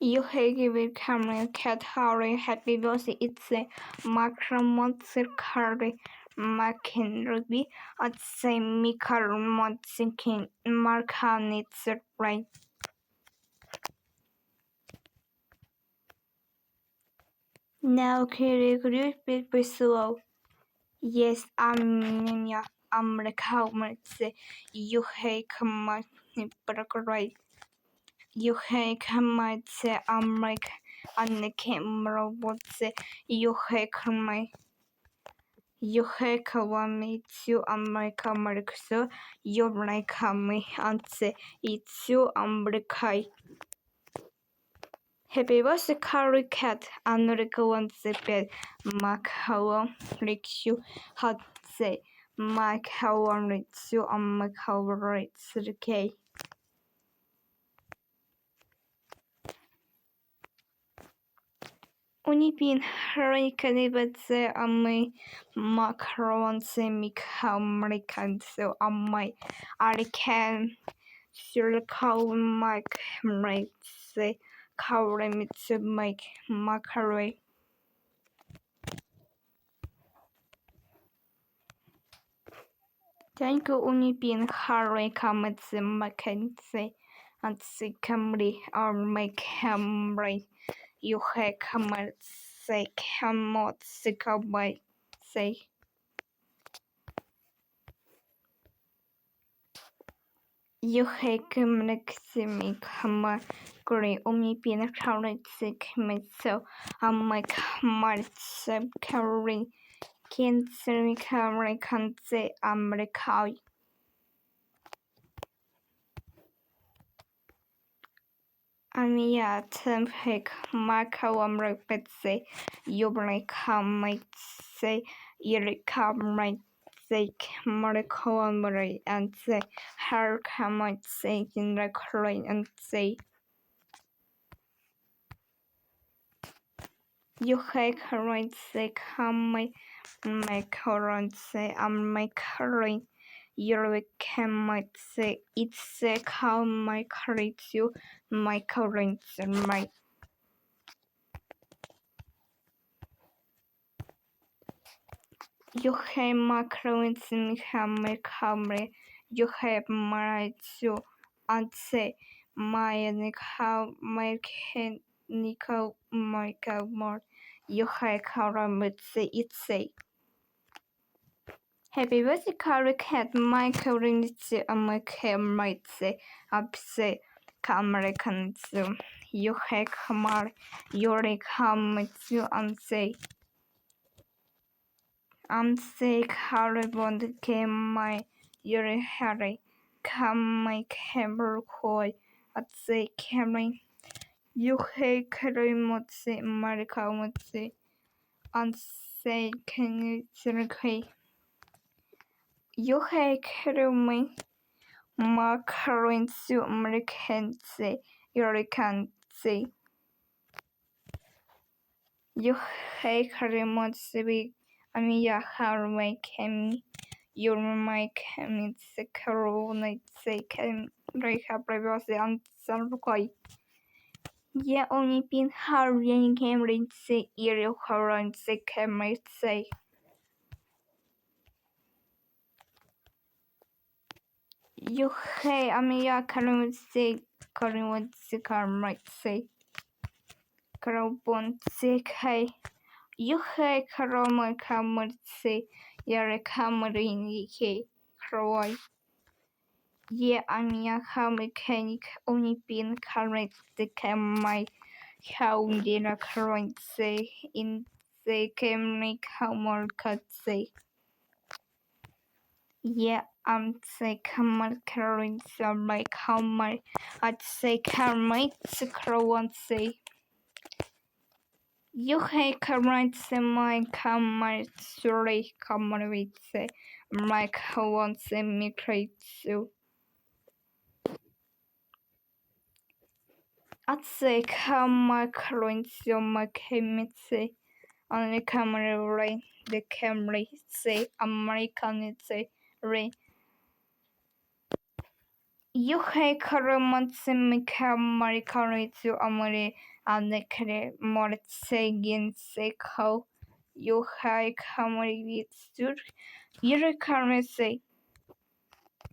You hate with camera cat Harry happy birthday it's a macromonster carry makin rugby at say mikar monsikin markan it's right. Now carry group big slow. Yes, I'm the comments you hate command right. You hate command I'm like on the camera what's you hate my you hate me too America so you like me and say it's you America. Happy birthday, Carrie Cat, America wants the bed, Mark Howard, Rick you had say, Mark Howard, Rick you, and Mark Howard, it's okay. Unip Ping, Harry Cannibal say, and my macaron say, Mika American, so on my I can sure call Mike, right, say, cover me to make macaron. Thank you Unip Ping, Harry comments Mackenzie and say Camry or make Camry. You have comments say cannot sick by say. You have communicating Camry Unip Ping, Harry sick myself and my comments carry cancer Camry can say America. Ania tempek makałam repetce, jubrek hamajce, irikamajce, marikoamre, and say, her kamajce, in the coin, and say, you hake right, say, kamai, macaron, and my current. You might say it's a cow my current you my current my you have my current and my camera you have my two and say my how my mechanical my more you have current say it's say Happy birthday, Carrie Cat, my current and my camera say up say camera can zoom. You have camera, you come to and say Harry Bond came my your Harry come my camera coy at say camera. You have carry motse America motse and say can you say you have carry my Macaronsu Americanse Eurocanse You hate Harimotsi Amiya Harmay Kemi Yurmay Kemi Sekarona Sekem Reka Prevosi and Sarkoi Ye only been Harry Cameron say Ero Haran Sekem say You hey Amiya Karimotsi Karimotsi Karmite say Karabon sick hey. You hey Karoma Kamerse Yare Kamerin Yike Kroy. Ye Amia how mechanic only been current the my hound in a current say in the Camry Kamar cut say. Ye I'm say Kamar current so my Kamar I'd say Kamar Sakrowan say. You hate current my camera sorry camera with Mike wants me create so I'd say camera current so my camera on the camera right the camera say American say right Юхай карамацимика марикарицу амари анекре морцегинсекho. Юхай камарицур. Ирикармесе.